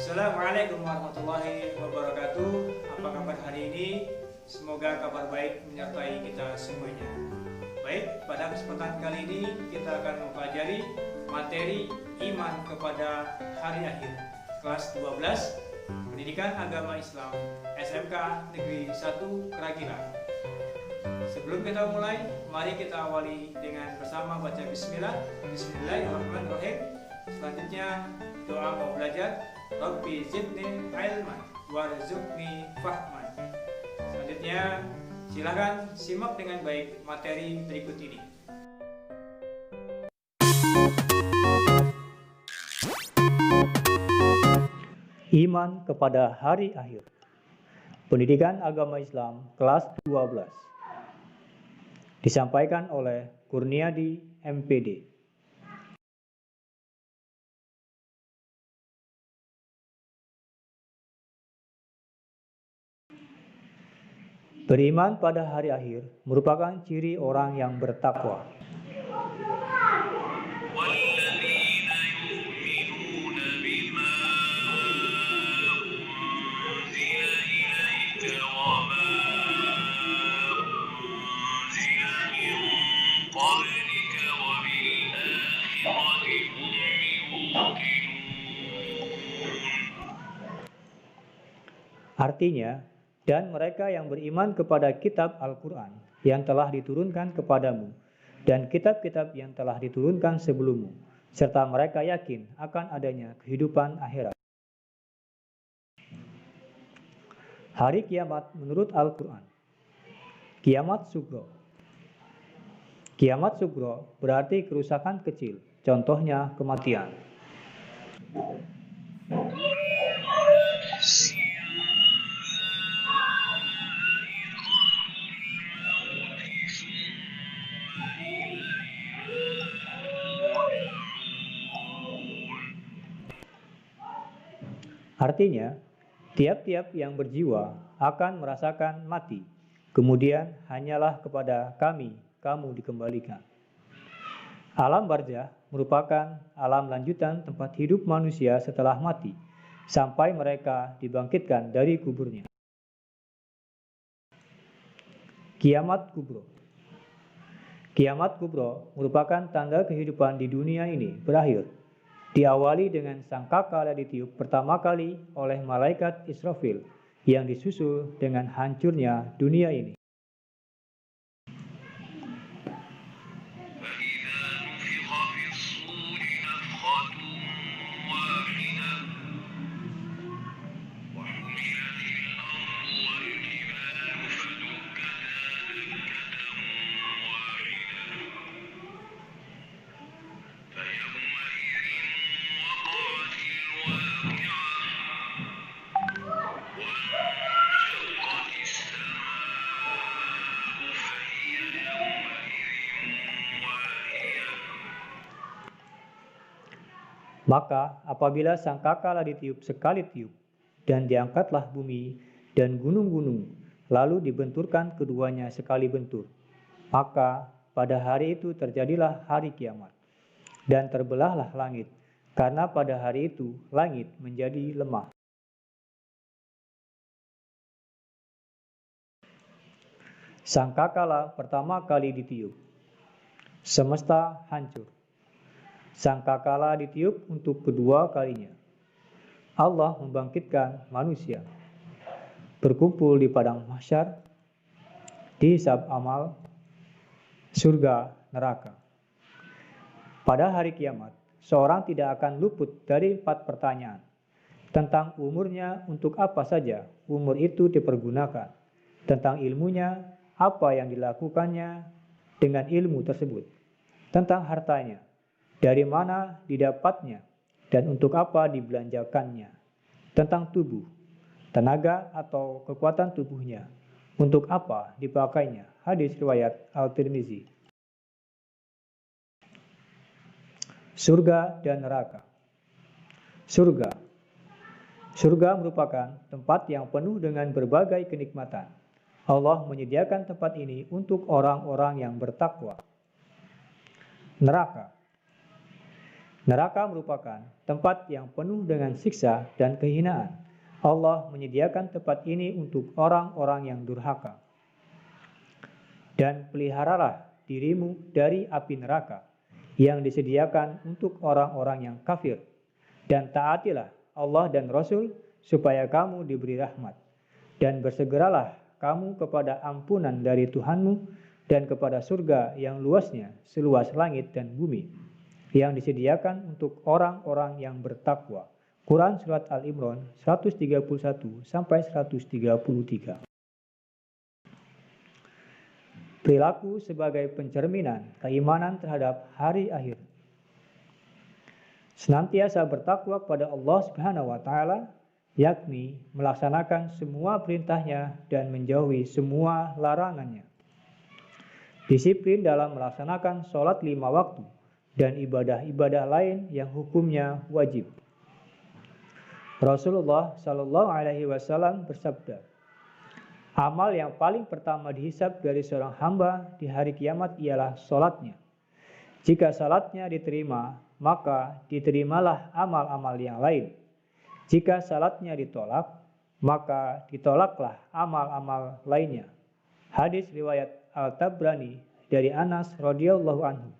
Assalamualaikum warahmatullahi wabarakatuh. Apa kabar hari ini? Semoga kabar baik menyertai kita semuanya. Baik, pada kesempatan kali ini kita akan mempelajari materi iman kepada hari akhir kelas 12 Pendidikan Agama Islam SMK Negeri 1 Keragilan. Sebelum kita mulai, mari kita awali dengan bersama baca bismillah. Bismillahirrahmanirrahim. Selanjutnya doa mau belajar. Rabbi zidni ilman warzuqni fahman. Selanjutnya silakan simak dengan baik materi berikut ini. Iman kepada hari akhir. Pendidikan Agama Islam kelas 12. Disampaikan oleh Kurniadi MPD. Beriman pada hari akhir merupakan ciri orang yang bertakwa. Artinya, dan mereka yang beriman kepada kitab Al-Quran yang telah diturunkan kepadamu dan kitab-kitab yang telah diturunkan sebelummu, serta mereka yakin akan adanya kehidupan akhirat. Hari kiamat menurut Al-Quran. Kiamat Sugro. Kiamat Sugro berarti kerusakan kecil, contohnya kematian. Artinya, tiap-tiap yang berjiwa akan merasakan mati, kemudian hanyalah kepada kami kamu dikembalikan. Alam barzah merupakan alam lanjutan tempat hidup manusia setelah mati, sampai mereka dibangkitkan dari kuburnya. Kiamat Kubro. Kiamat Kubro merupakan tanda kehidupan di dunia ini berakhir. Diawali dengan sangkakala ditiup pertama kali oleh malaikat Israfil yang disusul dengan hancurnya dunia ini. Maka apabila sangkakala ditiup sekali tiup, dan diangkatlah bumi dan gunung-gunung, lalu dibenturkan keduanya sekali bentur, maka pada hari itu terjadilah hari kiamat, dan terbelahlah langit, karena pada hari itu langit menjadi lemah. Sangkakala pertama kali ditiup, semesta hancur. Sangkakala ditiup untuk kedua kalinya. Allah membangkitkan manusia, berkumpul di padang mahsyar, dihisab amal, surga, neraka. Pada hari kiamat, seorang tidak akan luput dari 4 pertanyaan. Tentang umurnya, untuk apa saja umur itu dipergunakan. Tentang ilmunya, apa yang dilakukannya dengan ilmu tersebut. Tentang hartanya, dari mana didapatnya, dan untuk apa dibelanjakannya. Tentang tubuh, tenaga atau kekuatan tubuhnya, untuk apa dipakainya. Hadis riwayat Al-Tirmizi. Surga dan neraka. Surga. Surga merupakan tempat yang penuh dengan berbagai kenikmatan. Allah menyediakan tempat ini untuk orang-orang yang bertakwa. Neraka. Neraka merupakan tempat yang penuh dengan siksa dan kehinaan. Allah menyediakan tempat ini untuk orang-orang yang durhaka. Dan peliharalah dirimu dari api neraka yang disediakan untuk orang-orang yang kafir. Dan taatilah Allah dan Rasul supaya kamu diberi rahmat. Dan bersegeralah kamu kepada ampunan dari Tuhanmu dan kepada surga yang luasnya seluas langit dan bumi, yang disediakan untuk orang-orang yang bertakwa. Quran Surat Al-Imran 131-133. Perilaku sebagai pencerminan keimanan terhadap hari akhir. Senantiasa bertakwa kepada Allah Subhanahu wa Ta'ala, yakni melaksanakan semua perintahnya dan menjauhi semua larangannya. Disiplin dalam melaksanakan sholat 5 waktu dan ibadah-ibadah lain yang hukumnya wajib. Rasulullah Shallallahu Alaihi Wasallam bersabda, amal yang paling pertama dihisab dari seorang hamba di hari kiamat ialah sholatnya. Jika sholatnya diterima, maka diterimalah amal-amal yang lain. Jika sholatnya ditolak, maka ditolaklah amal-amal lainnya. Hadis riwayat Al-Tabrani dari Anas radhiyallahu anhu.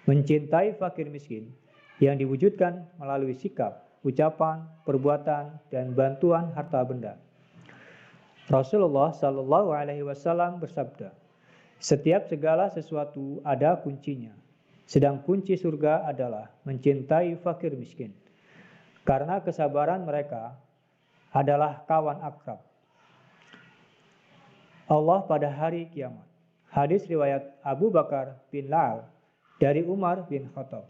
Mencintai fakir miskin yang diwujudkan melalui sikap, ucapan, perbuatan, dan bantuan harta benda. Rasulullah Shallallahu Alaihi Wasallam bersabda, setiap segala sesuatu ada kuncinya, sedang kunci surga adalah mencintai fakir miskin, karena kesabaran mereka adalah kawan akrab Allah pada hari kiamat. Hadis riwayat Abu Bakar bin La'al dari Umar bin Khattab.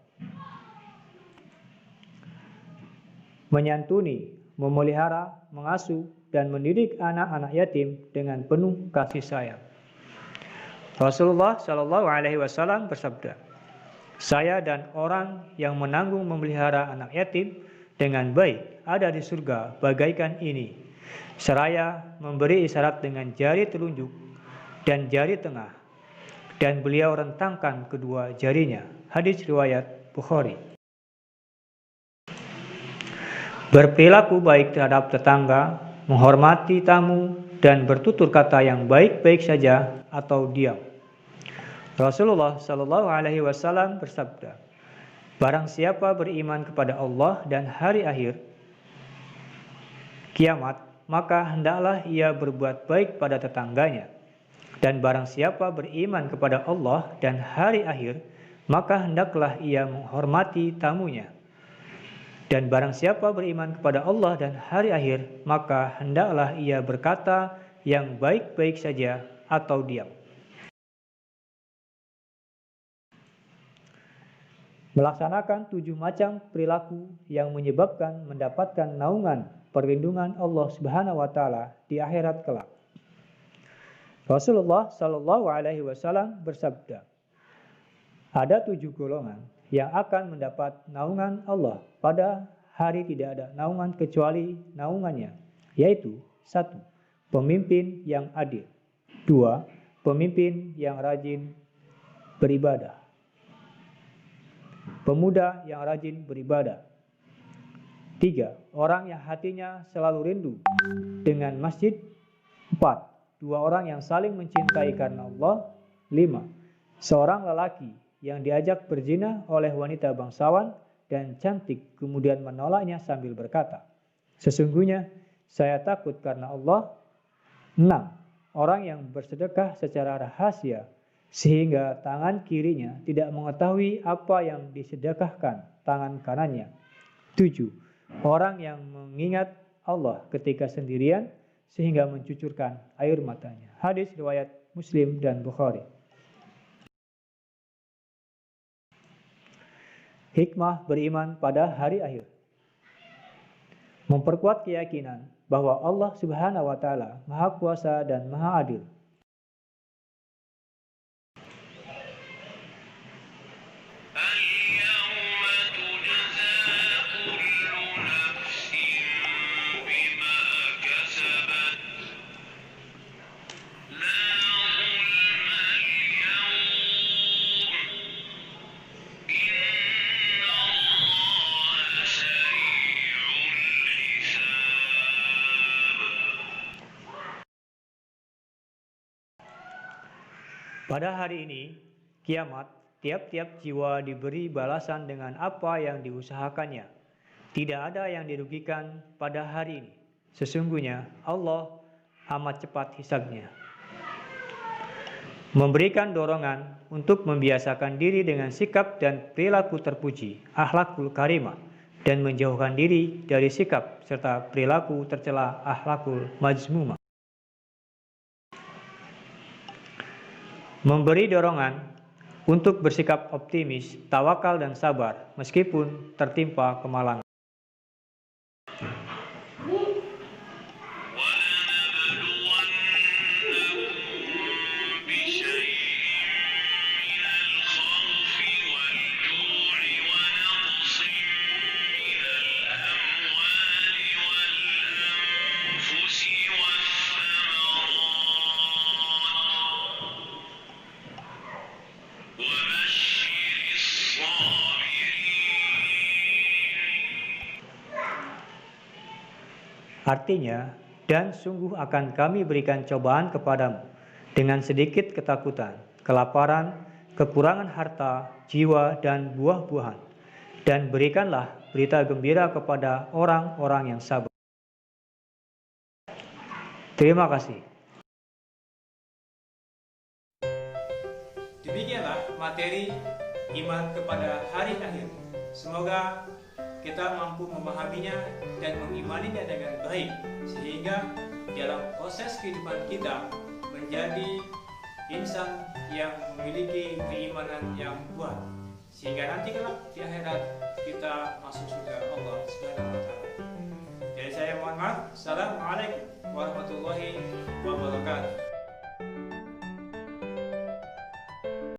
Menyantuni, memelihara, mengasuh, dan mendidik anak-anak yatim dengan penuh kasih sayang. Rasulullah Shallallahu Alaihi Wasallam bersabda, saya dan orang yang menanggung memelihara anak yatim dengan baik ada di surga bagaikan ini, seraya memberi isyarat dengan jari telunjuk dan jari tengah, dan beliau rentangkan kedua jarinya. Hadis riwayat Bukhari. Berperilaku baik terhadap tetangga, menghormati tamu, dan bertutur kata yang baik-baik saja atau diam. Rasulullah Shallallahu Alaihi Wasallam bersabda, barang siapa beriman kepada Allah dan hari akhir kiamat, maka hendaklah ia berbuat baik pada tetangganya. Dan barang siapa beriman kepada Allah dan hari akhir, maka hendaklah ia menghormati tamunya. Dan barang siapa beriman kepada Allah dan hari akhir, maka hendaklah ia berkata yang baik-baik saja atau diam. Melaksanakan 7 macam perilaku yang menyebabkan mendapatkan naungan perlindungan Allah Subhanahu wa Ta'ala di akhirat kelak. Rasulullah Shallallahu Alaihi Wasallam bersabda, ada 7 golongan yang akan mendapat naungan Allah pada hari tidak ada naungan kecuali naungannya, yaitu 1. Pemimpin yang adil. 2. Pemimpin yang rajin beribadah. Pemuda yang rajin beribadah. 3. Orang yang hatinya selalu rindu dengan masjid. 4. 2 orang yang saling mencintai karena Allah. 5. Seorang lelaki yang diajak berzina oleh wanita bangsawan dan cantik, kemudian menolaknya sambil berkata, sesungguhnya saya takut karena Allah. 6. Orang yang bersedekah secara rahasia sehingga tangan kirinya tidak mengetahui apa yang disedekahkan tangan kanannya. 7. Orang yang mengingat Allah ketika sendirian sehingga mencucurkan air matanya. Hadis riwayat Muslim dan Bukhari. Hikmah beriman pada hari akhir. Memperkuat keyakinan bahwa Allah Subhanahu wa Ta'ala Maha Kuasa dan Maha Adil. Pada hari ini, kiamat, tiap-tiap jiwa diberi balasan dengan apa yang diusahakannya. Tidak ada yang dirugikan pada hari ini. Sesungguhnya Allah amat cepat hisabnya. Memberikan dorongan untuk membiasakan diri dengan sikap dan perilaku terpuji, akhlakul karimah, dan menjauhkan diri dari sikap serta perilaku tercela, akhlakul mazmumah. Memberi dorongan untuk bersikap optimis, tawakal dan sabar meskipun tertimpa kemalangan. Artinya, dan sungguh akan kami berikan cobaan kepadamu dengan sedikit ketakutan, kelaparan, kekurangan harta, jiwa, dan buah-buahan. Dan berikanlah berita gembira kepada orang-orang yang sabar. Terima kasih. Demikianlah materi iman kepada hari akhir. Semoga kita mampu memahaminya dan mengimaninya dengan baik, sehingga dalam proses kehidupan kita menjadi insan yang memiliki keimanan yang kuat, sehingga nanti kelak di akhirat kita masuk surga Allah Subhanahu wa Ta'ala. Jadi saya mohon maaf. Assalamualaikum warahmatullahi